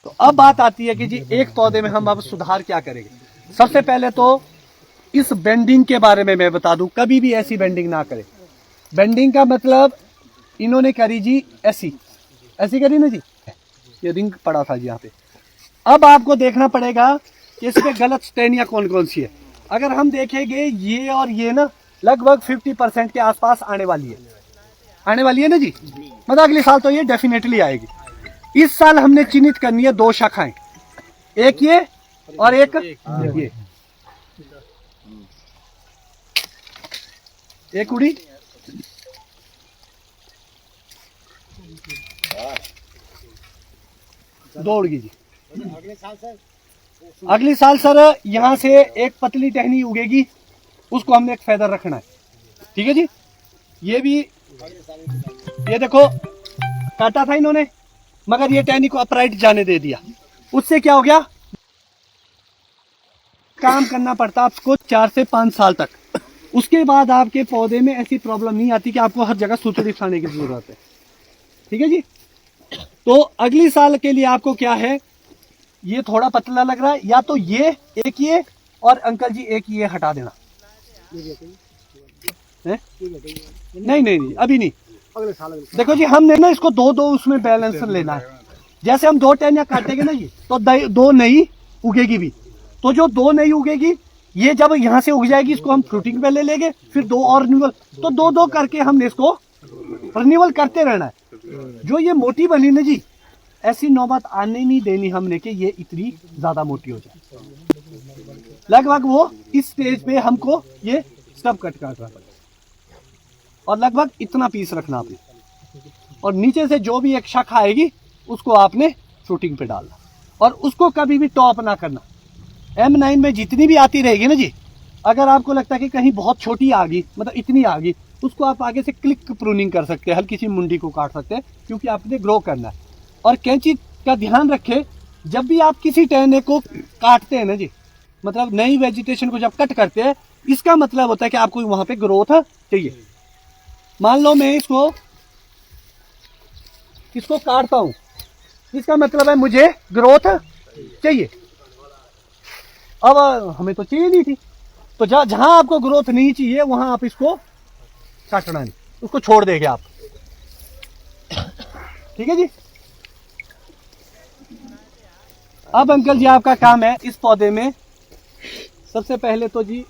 तो अब बात आती है कि जी एक पौधे में हम अब सुधार क्या करेंगे। सबसे पहले तो इस बेंडिंग के बारे में मैं बता दूं, कभी भी ऐसी बेंडिंग ना करें। बेंडिंग का मतलब इन्होंने करी जी ऐसी ऐसी करी ना जी, ये रिंग पड़ा था जी यहाँ पे। अब आपको देखना पड़ेगा कि इसमें गलत स्टेनिया कौन कौन सी है। अगर हम देखेंगे ये और ये ना लगभग 50% के आसपास आने वाली है ना जी, मतलब अगले साल तो ये डेफिनेटली आएगी। इस साल हमने चिन्हित करनी है 2 शाखाएं, एक ये और एक ये, एक उड़ी दो उड़गी जी। अगली साल सर यहाँ से एक पतली टहनी उगेगी, उसको हमने एक फेदर रखना है, ठीक है जी। ये भी ये देखो काटा था इन्होंने, मगर ये टहनी को अपराइट जाने दे दिया। उससे क्या हो गया, काम करना पड़ता आपको 4 से 5 साल तक। उसके बाद आपके पौधे में ऐसी प्रॉब्लम नहीं आती कि आपको हर जगह सुतरी खाने की जरूरत है, ठीक है जी। तो अगली साल के लिए आपको क्या है, ये थोड़ा पतला लग रहा है, या तो ये एक ये और अंकल जी एक ये हटा देना है? नहीं अभी नहीं, अगले साल। देखो जी हमने ना इसको 2-2 उसमें बैलेंस लेना है। जैसे हम 2 टहनियां काटेंगे ना ये, तो 2 नई उगेगी भी। तो जो 2 नई उगेगी ये जब यहाँ से उग जाएगी, इसको हम फ्रूटिंग पे ले लेंगे, फिर 2 और रिन्यूअल, तो 2-2 करके हमने इसको रिन्यूअल करते रहना है। जो ये मोटी बनी ना जी, ऐसी नौबत आने नहीं देनी हमने कि ये इतनी ज्यादा मोटी हो जाए। लगभग वो इस स्टेज पे हमको ये सब कट काटना पड़ेगा और लगभग इतना पीस रखना आपने, और नीचे से जो भी एक शाखा आएगी उसको आपने फ्रूटिंग पे डालना, और उसको कभी भी टॉप ना करना। M9 में जितनी भी आती रहेगी ना जी, अगर आपको लगता है कि कहीं बहुत छोटी आ गई, मतलब इतनी आ गई, उसको आप आगे से क्लिक प्रूनिंग कर सकते हैं, हल्की सी मुंडी को काट सकते हैं, क्योंकि आपने ग्रो करना है। और कैंची का ध्यान रखें, जब भी आप किसी टहने को काटते हैं ना जी, मतलब नई वेजिटेशन को जब कट करते हैं, इसका मतलब होता है कि आपको वहां पे ग्रोथ चाहिए। मान लो मैं इसको काटता हूं, इसका मतलब है मुझे ग्रोथ चाहिए। अब हमें तो चाहिए नहीं थी, तो जहां आपको ग्रोथ नहीं चाहिए वहां आप इसको काटना नहीं, उसको छोड़ देंगे आप, ठीक है जी। अब अंकल जी आपका काम है इस पौधे में, सबसे पहले तो जी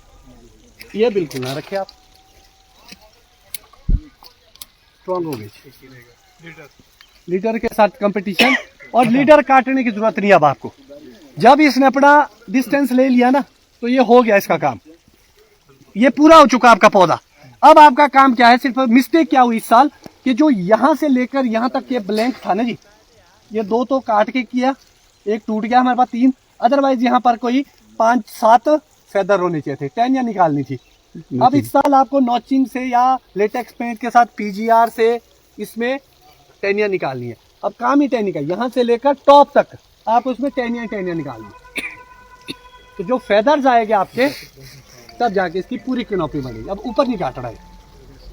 ये बिल्कुल ना रखे आप, स्ट्रॉन्ग हो गई लीडर के साथ कंपटीशन, और लीडर काटने की जरूरत नहीं। अब आपको जब इसने अपना डिस्टेंस ले लिया ना, तो ये हो गया इसका काम, ये पूरा हो चुका आपका पौधा। अब आपका काम क्या है, सिर्फ मिस्टेक क्या हुई इस साल कि जो यहां से लेकर यहां तक ये ब्लैंक था ना जी, ये 2 तो काट के किया, एक टूट गया हमारे पास 3, अदरवाइज यहाँ पर कोई 5-7 फेदर होने चाहिए थे, टहनियां निकालनी थी। अब इस साल आपको नॉचिंग से या लेटेक्स पेंट के साथ PGR से इसमें टहनियां निकालनी है। अब काम ही टहनी का, यहाँ से लेकर टॉप तक आप उसमें टहनियां निकालनी है। तो जो फेदर्स आएंगे आपके, तब जाके इसकी पूरी कैनोपी बनेगी। अब ऊपर नहीं काट रहा है,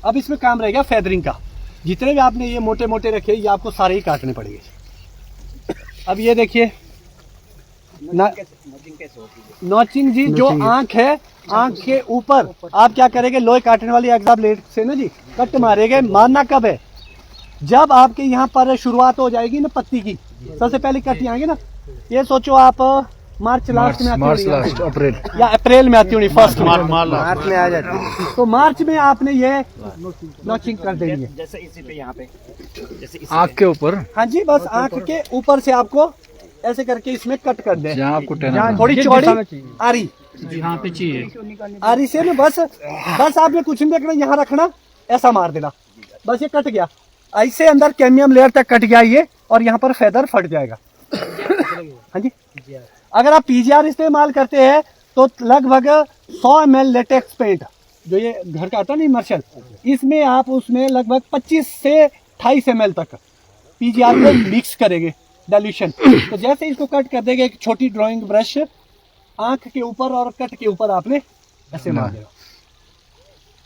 अब इसमें काम रहेगा फेदरिंग का। जितने भी आपने ये मोटे मोटे रखे, ये आपको सारे ही काटने पड़ेंगे। अब ये देखिए नॉचिंग जी, जो आंख है, आंख के ऊपर आप क्या करेंगे, लोहे काटने वाली एग्जाम ब्लेड से ना जी कट मारेंगे। मारना कब है, जब आपके यहाँ पर शुरुआत हो जाएगी ना पत्ती की, सबसे पहले कट आएंगे ना, ये सोचो आप मार्च लास्ट में आती होगी, अप्रैल या अप्रैल में आती होगी, फर्स्ट मार्च में आ जाती है। तो मार्च में आपने ये नॉचिंग कर देनी है, जैसे इसी पे यहाँ पे, जैसे आंख के ऊपर। हाँ जी, बस आंख के ऊपर से आपको ऐसे करके इसमें कट कर दें, जहाँ आपको थोड़ी चौड़ी आरी यहाँ पे चाहिए, आरी से ना बस आपने कुछ नहीं देखना, यहाँ रखना, ऐसा मार देना, बस ये कट गया। ऐसे अंदर कैमियम लेयर तक कट गया ये, और यहाँ पर फेदर फट जाएगा। हाँ जी, अगर आप PGR इस्तेमाल करते हैं तो लगभग 100 ml लेटेक्स पेंट, जो ये घर का आता है ना इमर्शल, इसमें आप उसमें लगभग 25 से 28 ml तक PGR को मिक्स करेंगे डाइल्यूशन। तो जैसे इसको कट कर देंगे, एक छोटी ड्राइंग ब्रश आंख के ऊपर और कट के ऊपर आपने ऐसे मार देगा,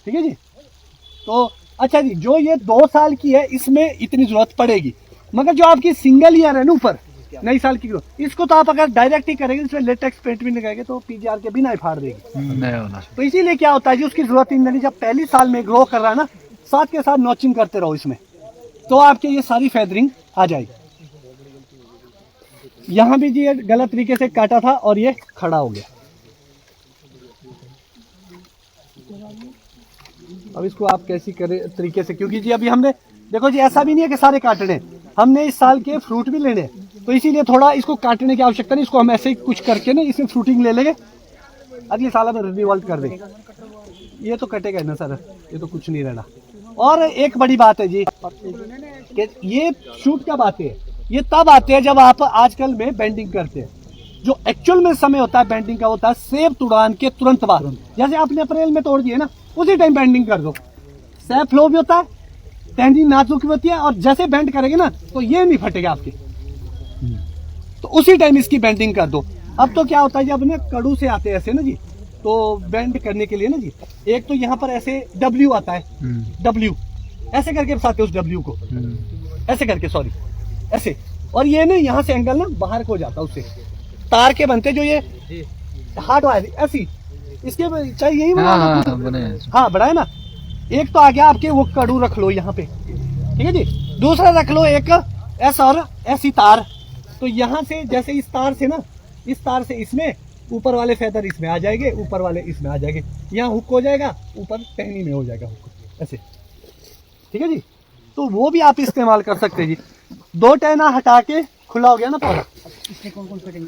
ठीक है जी। तो अच्छा जी, जो ये 2 साल की है इसमें इतनी जरूरत पड़ेगी, मगर जो आपकी सिंगल ईयर है ना ऊपर, नई साल की ग्रोथ। इसको तो आप अगर डायरेक्ट ही करेंगे, इसमें लेटेक्स पेंट भी लगाएंगे तो पीजीआर के बिना ही फाड़ देगी। तो इसीलिए क्या होता है जी, उसकी जरूरत ही नहीं। जब पहली साल में ग्रो कर रहा है ना, साथ के साथ नॉचिंग करते रहो इसमें, तो आपके ये सारी फेदरिंग आ जाएगी। यहाँ भी जी ये गलत तरीके से काटा था और ये खड़ा हो गया। अब इसको आप कैसी करें तरीके से, क्योंकि जी अभी हमने देखो जी ऐसा भी नहीं है कि सारे काटने, हमने इस साल के फ्रूट भी लेने, तो इसीलिए थोड़ा इसको काटने की आवश्यकता नहीं। इसको हम ऐसे ही कुछ करके ना इसमें फ्रूटिंग ले लेंगे, अगले साल में रिवॉल्ट कर देंगे। ये तो कटेगा ना सर, ये तो कुछ नहीं रहना। और एक बड़ी बात है जी कि ये शूट कब आते हैं, ये तब आते हैं जब आप आजकल में बेंडिंग करते हैं। जो एक्चुअल में समय होता है बेंडिंग का होता है सेब तुड़ान के तुरंत बाद। जैसे आपने अप्रैल में तोड़ दिए ना, उसी टाइम बेंडिंग कर दो। सेब फ्लो भी होता है, टेंडिंग नाजुक भी होती है, और जैसे बेंड करेंगे ना तो ये नहीं फटेगा आपके, तो उसी टाइम इसकी बेंडिंग कर दो। अब तो क्या होता है, जब ना कड़ू से आते हैं ऐसे ना जी, तो बेंड करने के लिए ना जी, एक तो यहाँ पर ऐसे डब्ल्यू आता है, डब्ल्यू ऐसे करके फंसाते हो उस डब्ल्यू को, ऐसे करके, सॉरी ऐसे, और ये ना यहाँ से एंगल ना बाहर को जाता है, उससे तार के बनते जो ये हार्ड वायर ऐसी, इसके चाहिए यही हाँ बड़ा है ना। एक तो आ गया आपके वो कड़ू रख लो यहाँ पे, ठीक है जी। दूसरा रख लो एक ऐसा और ऐसी तार, तो यहाँ से जैसे इस तार से ना, इस तार से इसमें, ऊपर वाले फेदर इसमें आ जाएंगे, ऊपर वाले इसमें आ जाएंगे, यहाँ हुक हो जाएगा, ऊपर टहनी में हो जाएगा हुक ऐसे, ठीक है जी। तो वो भी आप इस्तेमाल कर सकते हैं जी। 2 टहना हटा के खुला हो गया ना पौधा। इसमें कौन कौन कटेंगे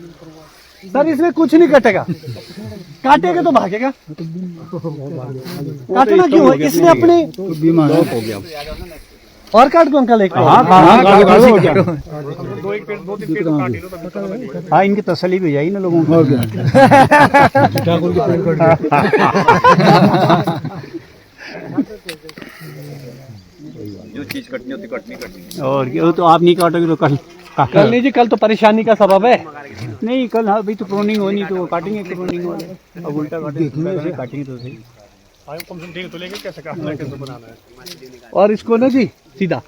सर? इसमें कुछ नहीं कटेगा, काटेगा तो भागेगा। काटना क्यों है? इसने अपने बीमार हो गया और काट दो अंकल एक। हाँ इनकी तसल्ली भी जाएगी ना लोगों को। जो चीज कटनी होती कटनी और वो तो आप नहीं काटोगे तो कल नहीं जी, कल तो परेशानी का सबब है। नहीं कल अभी तो प्रोनिंग होनी, तो काटेंगे प्रोनिंग वाले, अब उल्टा काटेंगे तो सही। और इसको ना जी सीधा